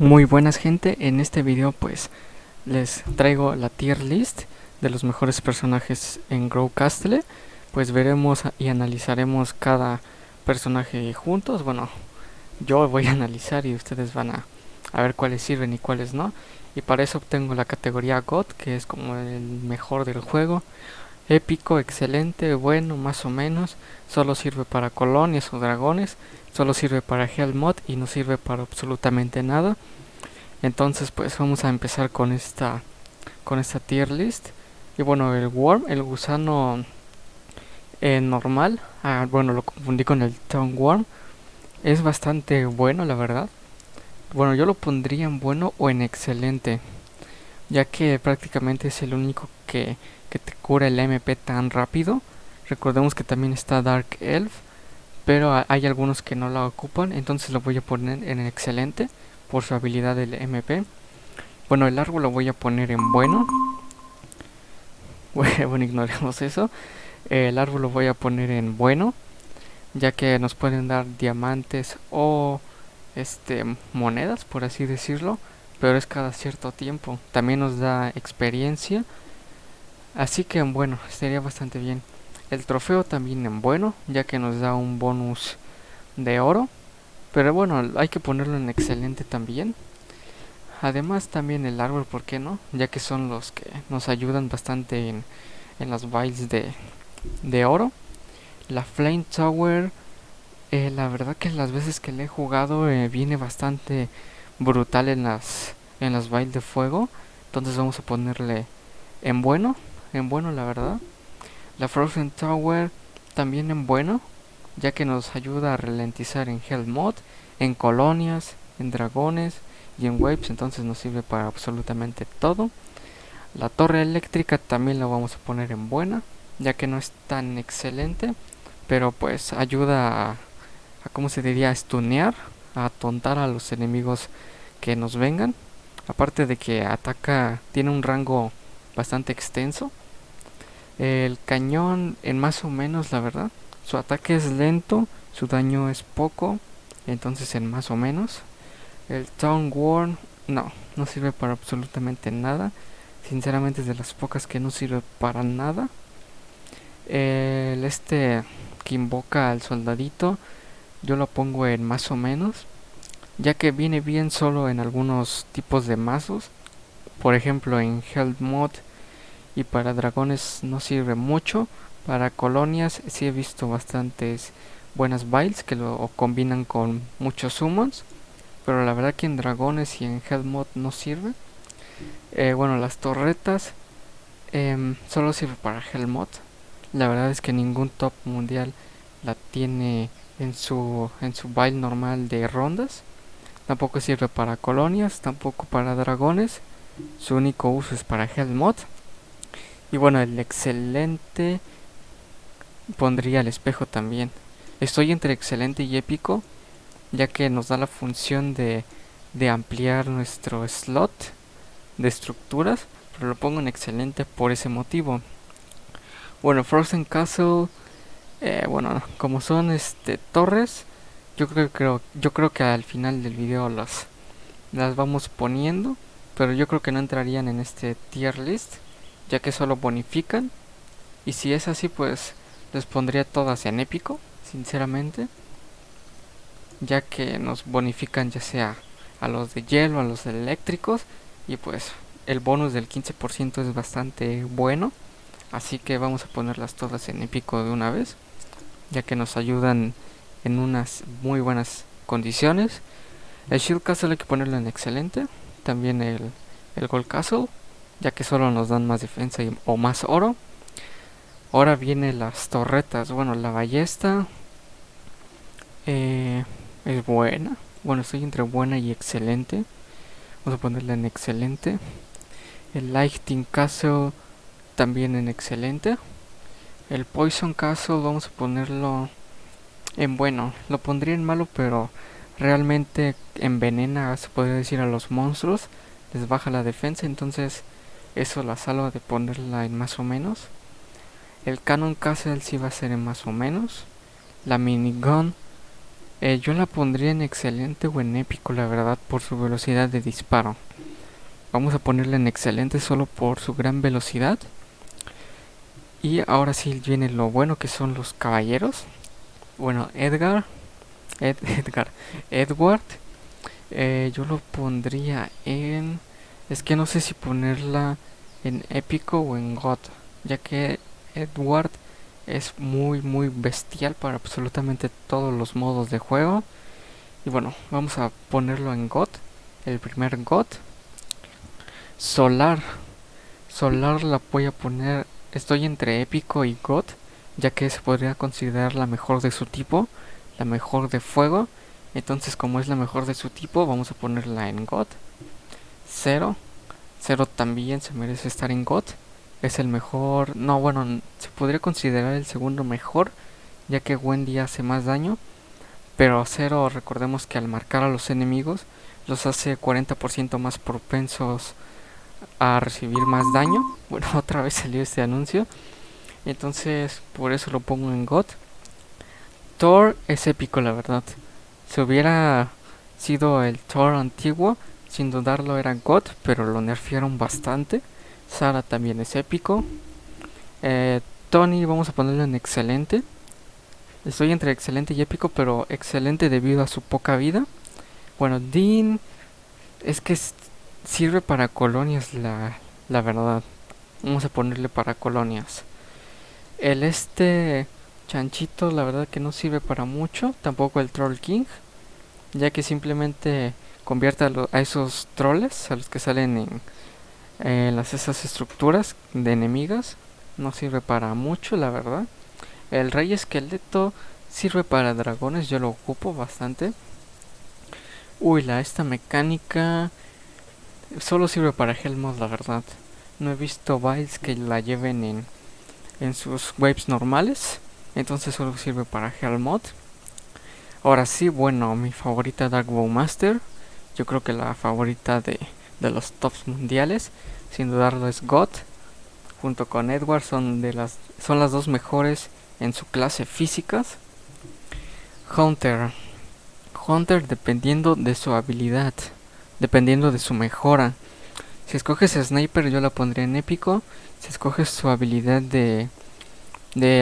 Muy buenas gente, en este video pues les traigo la tier list de los mejores personajes en Grow Castle. Pues veremos y analizaremos cada personaje juntos. Bueno, yo voy a analizar y ustedes van a ver cuáles sirven y cuáles no. Y para eso obtengo la categoría God, que es como el mejor del juego. Épico, excelente, bueno, más o menos. Solo sirve para colonias o dragones. Solo sirve para Hell Mod y no sirve para absolutamente nada. Entonces pues vamos a empezar con esta tier list. Y bueno, el worm, el gusano normal, bueno, lo confundí con el town worm, es bastante bueno, la verdad. Bueno, yo lo pondría en bueno o en excelente, ya que prácticamente es el único que te cura el MP tan rápido. Recordemos que también está Dark Elf, pero hay algunos que no la ocupan, entonces lo voy a poner en excelente por su habilidad del MP. Bueno, el árbol lo voy a poner en bueno. Bueno, ignoremos eso. El árbol lo voy a poner en bueno, ya que nos pueden dar diamantes o monedas, por así decirlo, pero es cada cierto tiempo. También nos da experiencia, así que en bueno, estaría bastante bien. El trofeo también en bueno, ya que nos da un bonus de oro, pero bueno, hay que ponerlo en excelente también. Además también el árbol, ¿por qué no? Ya que son los que nos ayudan bastante en las builds de oro. La Flame Tower, la verdad que las veces que le he jugado viene bastante brutal en las builds de fuego. Entonces vamos a ponerle en bueno la verdad. La Frozen Tower también en bueno, ya que nos ayuda a ralentizar en Hell Mod, en colonias, en dragones y en waves, entonces nos sirve para absolutamente todo. La torre eléctrica también la vamos a poner en buena, ya que no es tan excelente, pero pues ayuda a ¿cómo se diría? A stunear, a atontar a los enemigos que nos vengan. Aparte de que ataca, tiene un rango bastante extenso. El cañón en más o menos, la verdad. Su ataque es lento, su daño es poco, entonces en más o menos. El Town Worm, no sirve para absolutamente nada. Sinceramente es de las pocas que no sirve para nada. El que invoca al soldadito, yo lo pongo en más o menos, ya que viene bien solo en algunos tipos de mazos. Por ejemplo en Hell Mod y para dragones no sirve mucho. Para colonias sí he visto bastantes buenas builds que lo combinan con muchos summons, pero la verdad que en dragones y en Hell Mod no sirve. Bueno, las torretas solo sirve para Hell Mod. La verdad es que ningún top mundial la tiene en su build normal de rondas. Tampoco sirve para colonias, tampoco para dragones. Su único uso es para Hell Mod. Y bueno, el excelente pondría el espejo también. Estoy entre excelente y épico, ya que nos da la función de ampliar nuestro slot de estructuras, pero lo pongo en excelente por ese motivo. Bueno, Frozen Castle, bueno, como son torres, yo creo que al final del video las vamos poniendo, pero yo creo que no entrarían en este tier list, ya que solo bonifican. Y si es así, pues les pondría todas en épico, sinceramente, ya que nos bonifican ya sea a los de hielo, a los de eléctricos, y pues el bonus del 15% es bastante bueno, así que vamos a ponerlas todas en épico de una vez, ya que nos ayudan en unas muy buenas condiciones. El Shield Castle hay que ponerlo en excelente, también el Gold Castle, ya que solo nos dan más defensa o más oro. Ahora vienen las torretas. Bueno, la ballesta es buena. Bueno, estoy entre buena y excelente. Vamos a ponerla en excelente. El Lightning Castle también en excelente. El Poison Castle vamos a ponerlo en bueno. Lo pondría en malo, pero realmente envenena, se podría decir, a los monstruos. Les baja la defensa, entonces eso la salva de ponerla en más o menos. El Cannon Castle sí va a ser en más o menos. La Minigun Yo la pondría en excelente o en épico, la verdad, por su velocidad de disparo. Vamos a ponerla en excelente solo por su gran velocidad. Y ahora sí viene lo bueno, que son los caballeros. Bueno, Edward, yo lo pondría en... Es que no sé si ponerla en épico o en God, ya que Edward es muy bestial para absolutamente todos los modos de juego. Y bueno, vamos a ponerlo en God, el primer God. Solar, Solar la voy a poner, estoy entre épico y God, ya que se podría considerar la mejor de su tipo, la mejor de fuego. Entonces, como es la mejor de su tipo, vamos a ponerla en God. Zero, Zero también se merece estar en God. Es el mejor, no, bueno, se podría considerar el segundo mejor, ya que Wendy hace más daño. Pero Zero, recordemos que al marcar a los enemigos, los hace 40% más propensos a recibir más daño. Bueno, otra vez salió este anuncio. Entonces, por eso lo pongo en God. Thor es épico, la verdad. Si hubiera sido el Thor antiguo, sin dudarlo era God, pero lo nerfearon bastante. Sara también es épico. Eh, Tony vamos a ponerlo en excelente. Estoy entre excelente y épico, pero excelente debido a su poca vida. Bueno, Dean es que sirve para colonias, la verdad. Vamos a ponerle para colonias. El chanchito, la verdad que no sirve para mucho. Tampoco el Troll King, ya que simplemente convierte a esos troles, a los que salen en esas estructuras de enemigas. No sirve para mucho, la verdad. El Rey Esqueleto sirve para dragones, yo lo ocupo bastante. Uy, esta mecánica solo sirve para Hellmouth, la verdad. No he visto builds que la lleven en sus waves normales. Entonces solo sirve para Hellmouth. Ahora sí, bueno, mi favorita Dark Bowmaster. Yo creo que la favorita de los tops mundiales. Sin dudarlo es God. Junto con Edward son las dos mejores en su clase físicas. Hunter. Hunter dependiendo de su habilidad. Dependiendo de su mejora. Si escoges Sniper yo la pondría en épico. Si escoges su habilidad de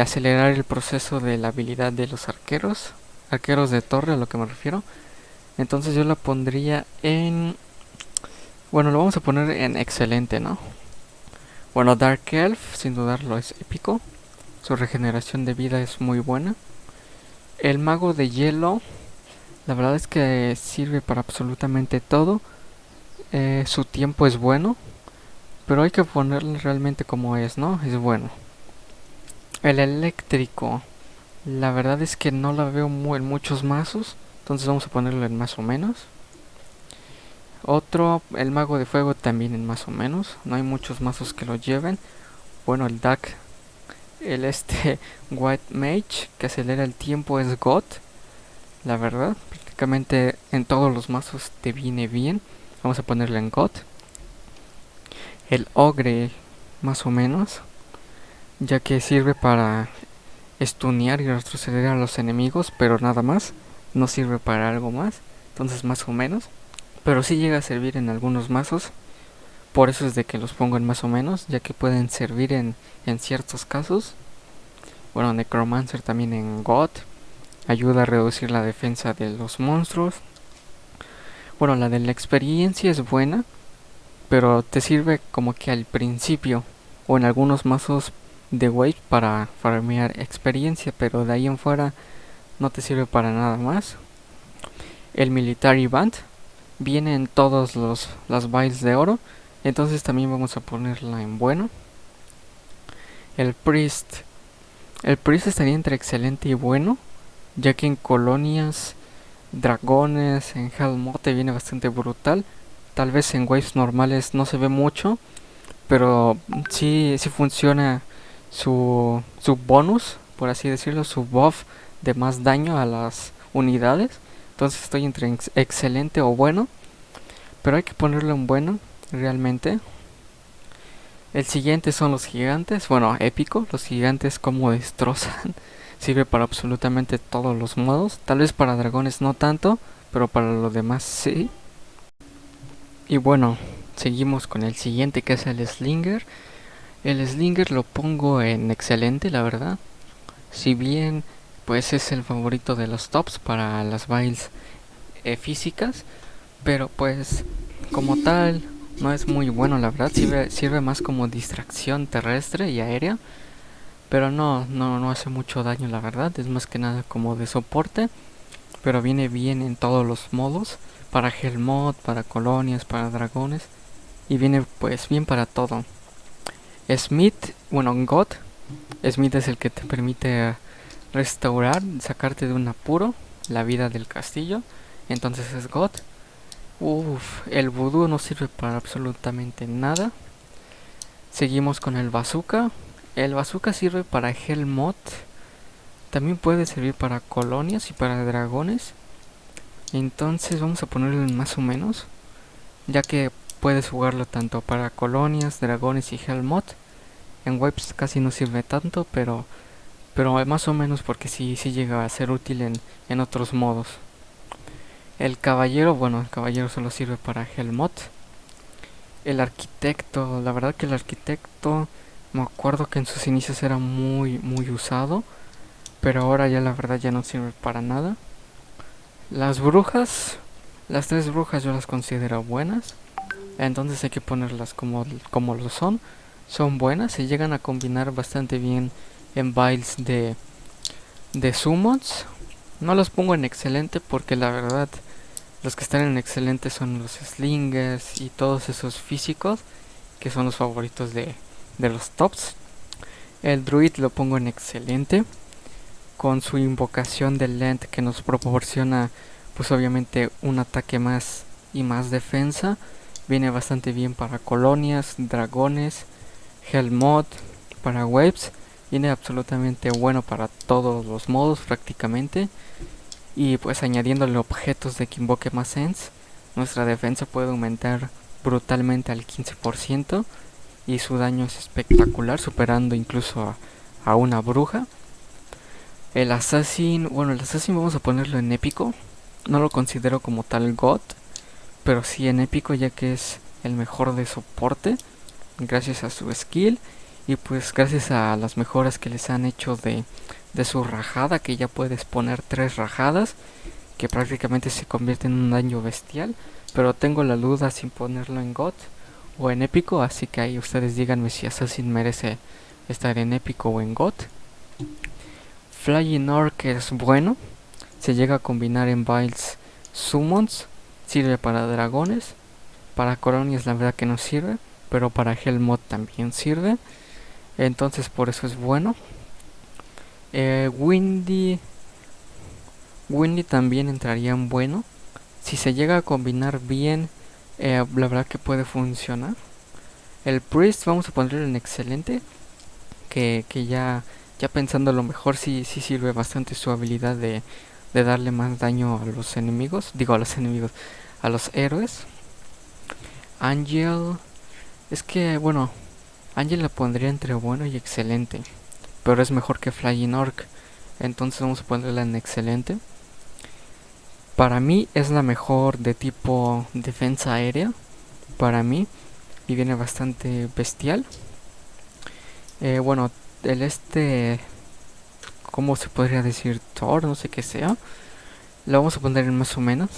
acelerar el proceso de la habilidad de los arqueros de torre a lo que me refiero, entonces yo la pondría en... Bueno, lo vamos a poner en excelente, ¿no? Bueno, Dark Elf, sin dudarlo, es épico. Su regeneración de vida es muy buena. El mago de hielo, la verdad es que sirve para absolutamente todo. Su tiempo es bueno, pero hay que ponerle realmente como es, ¿no? Es bueno. El eléctrico, la verdad es que no la veo en muchos mazos, entonces vamos a ponerlo en más o menos. Otro, el mago de fuego también en más o menos, no hay muchos mazos que lo lleven. Bueno, el Duck, el White Mage que acelera el tiempo es God, la verdad, prácticamente en todos los mazos te viene bien, vamos a ponerle en God. El Ogre, más o menos, ya que sirve para stunear y retroceder a los enemigos, pero nada más, no sirve para algo más, entonces más o menos, pero sí llega a servir en algunos mazos, por eso es de que los pongo en más o menos, ya que pueden servir en ciertos casos. Bueno, Necromancer también en God, ayuda a reducir la defensa de los monstruos. Bueno, la de la experiencia es buena, pero te sirve como que al principio o en algunos mazos de wave para farmear experiencia, pero de ahí en fuera no te sirve para nada más. El Military Band viene en todos las builds de oro, entonces también vamos a ponerla en bueno. El Priest estaría entre excelente y bueno, ya que en colonias, dragones, en Hellmote viene bastante brutal. Tal vez en waves normales no se ve mucho, pero sí funciona su bonus, por así decirlo, su buff de más daño a las unidades. Entonces estoy entre excelente o bueno, pero hay que ponerle un bueno realmente. El siguiente son los gigantes, bueno, épico, los gigantes como destrozan Sirve para absolutamente todos los modos. Tal vez para dragones no tanto, pero para lo demás sí. Y bueno, seguimos con el siguiente, que es el Slinger. El Slinger lo pongo en excelente, la verdad. Si bien pues es el favorito de los tops para las builds físicas, pero pues como tal no es muy bueno, la verdad. Sirve más como distracción terrestre y aérea, pero no hace mucho daño, la verdad. Es más que nada como de soporte, pero viene bien en todos los modos, para Hellmod, para colonias, para dragones, y viene pues bien para todo. Smith, bueno, God. Smith es el que te permite restaurar, sacarte de un apuro la vida del castillo. Entonces es God. Uff, el vudú no sirve para absolutamente nada. Seguimos con el bazooka. El bazooka sirve para Hellmod. También puede servir para colonias y para dragones. Entonces vamos a ponerlo en más o menos, ya que puedes jugarlo tanto para colonias, dragones y Hellmod. En webs casi no sirve tanto, pero más o menos porque sí llega a ser útil en otros modos. El caballero, bueno, el caballero solo sirve para Hellmod. El arquitecto, la verdad que el arquitecto, me acuerdo que en sus inicios era muy usado, pero ahora ya la verdad ya no sirve para nada. Las brujas, las tres brujas yo las considero buenas, entonces hay que ponerlas como lo son. Son buenas, se llegan a combinar bastante bien en builds de summons. No los pongo en excelente porque la verdad los que están en excelente son los slingers y todos esos físicos que son los favoritos de los tops. El druid lo pongo en excelente con su invocación de Lent, que nos proporciona pues obviamente un ataque más y más defensa. Viene bastante bien para colonias, dragones, Hellmod, para waves. Viene absolutamente bueno para todos los modos prácticamente. Y pues añadiéndole objetos de que invoque más Sense, nuestra defensa puede aumentar brutalmente al 15% y su daño es espectacular, superando incluso a una bruja. El Assassin, bueno, el Assassin vamos a ponerlo en épico. No lo considero como tal God, pero sí en épico, ya que es el mejor de soporte gracias a su skill y pues gracias a las mejoras que les han hecho de su rajada, que ya puedes poner 3 rajadas, que prácticamente se convierte en un daño bestial. Pero tengo la duda sin ponerlo en God o en épico, así que ahí ustedes díganme si Assassin merece estar en épico o en God. Flying Orc es bueno, se llega a combinar en builds summons, sirve para dragones, para colonias la verdad que no sirve, pero para Hellmod también sirve, entonces por eso es bueno. Windy también entraría en bueno, si se llega a combinar bien, la verdad que puede funcionar. El Priest vamos a ponerlo en excelente, que ya pensando lo mejor sí sirve bastante su habilidad de darle más daño a los enemigos, a los héroes. Angel, es que bueno, Angel la pondría entre bueno y excelente, pero es mejor que Flying Orc, entonces vamos a ponerla en excelente. Para mí es la mejor de tipo defensa aérea, para mí, y viene bastante bestial. Bueno, ¿cómo se podría decir? Thor, no sé qué sea. Lo vamos a poner en más o menos,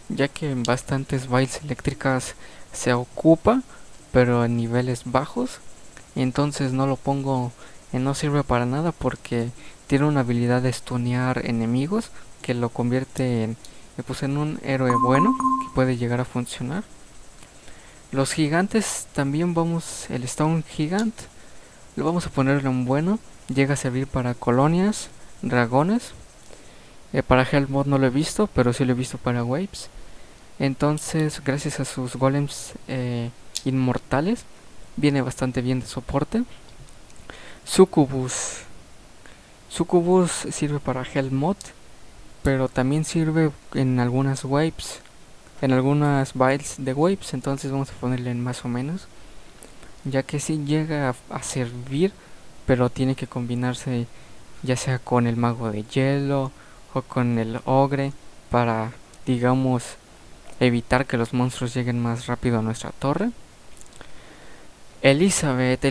ya que en bastantes builds eléctricas se ocupa, pero en niveles bajos. Entonces no lo pongo en no sirve para nada porque tiene una habilidad de stunear enemigos que lo convierte en un héroe bueno que puede llegar a funcionar. Los gigantes también el Stone Gigant lo vamos a poner en bueno, llega a servir para colonias, dragones. Para Hellmod no lo he visto, pero sí lo he visto para waves. Entonces, gracias a sus golems inmortales, viene bastante bien de soporte. Succubus. Succubus sirve para Hellmod, pero también sirve en algunas waves, en algunas builds de waves, entonces vamos a ponerle en más o menos, ya que sí llega a servir, pero tiene que combinarse ya sea con el mago de hielo o con el ogre, para, digamos, evitar que los monstruos lleguen más rápido a nuestra torre. Elizabeth,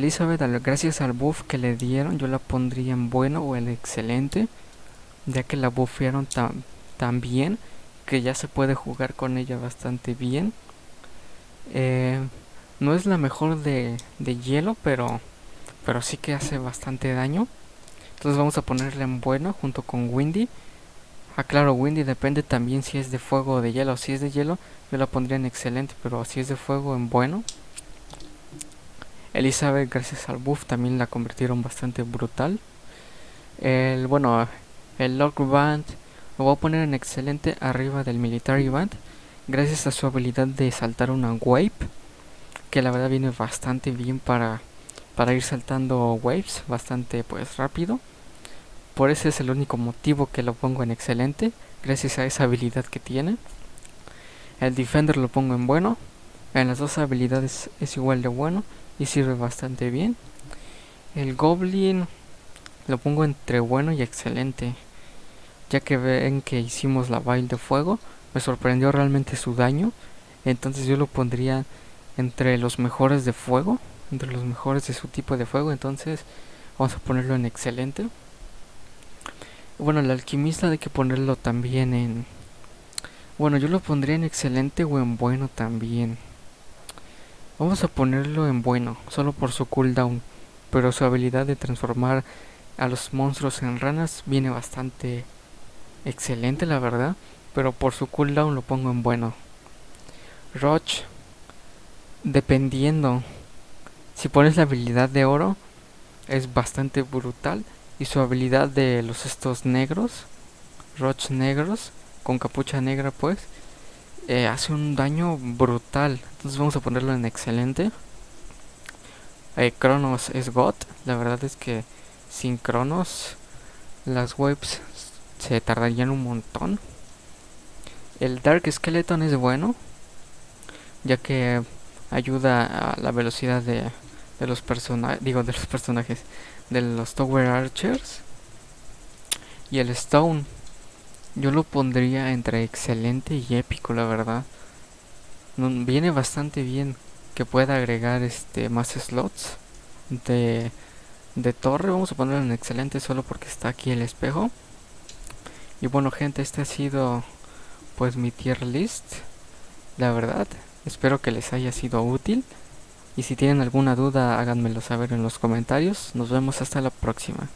gracias al buff que le dieron, yo la pondría en bueno o en excelente, ya que la buffearon tan bien que ya se puede jugar con ella bastante bien. Eh, no es la mejor de hielo, pero sí que hace bastante daño. Entonces vamos a ponerla en bueno junto con Windy. Ah, claro, Windy depende también si es de fuego o de hielo. Si es de hielo, yo la pondría en excelente, pero si es de fuego, en bueno. Elizabeth, gracias al buff, también la convirtieron bastante brutal. Bueno, el Lord Band lo voy a poner en excelente arriba del Military Band, gracias a su habilidad de saltar una wave, que la verdad viene bastante bien para ir saltando waves bastante pues rápido. Por ese es el único motivo que lo pongo en excelente, gracias a esa habilidad que tiene. El Defender lo pongo en bueno, en las dos habilidades es igual de bueno y sirve bastante bien. El Goblin lo pongo entre bueno y excelente, ya que ven que hicimos la baile de fuego, me sorprendió realmente su daño, entonces yo lo pondría entre los mejores de fuego, entre los mejores de su tipo de fuego, entonces vamos a ponerlo en excelente. Bueno, el alquimista hay que ponerlo también en... Bueno, yo lo pondría en excelente o en bueno también. Vamos a ponerlo en bueno, solo por su cooldown, pero su habilidad de transformar a los monstruos en ranas viene bastante excelente, la verdad, pero por su cooldown lo pongo en bueno. Roach, dependiendo, si pones la habilidad de oro, es bastante brutal, y su habilidad de los estos negros, Roach negros, con capucha negra pues, hace un daño brutal, entonces vamos a ponerlo en excelente. Cronos es God, la verdad es que sin Cronos las waves se tardarían un montón. El Dark Skeleton es bueno, ya que ayuda a la velocidad de los personajes, digo de los personajes, de los Tower Archers. Y el Stone, yo lo pondría entre excelente y épico, la verdad. Viene bastante bien que pueda agregar más slots de, de torre. Vamos a ponerlo en excelente solo porque está aquí el espejo. Y bueno gente, este ha sido pues mi tier list, la verdad. Espero que les haya sido útil. Y si tienen alguna duda háganmelo saber en los comentarios. Nos vemos hasta la próxima.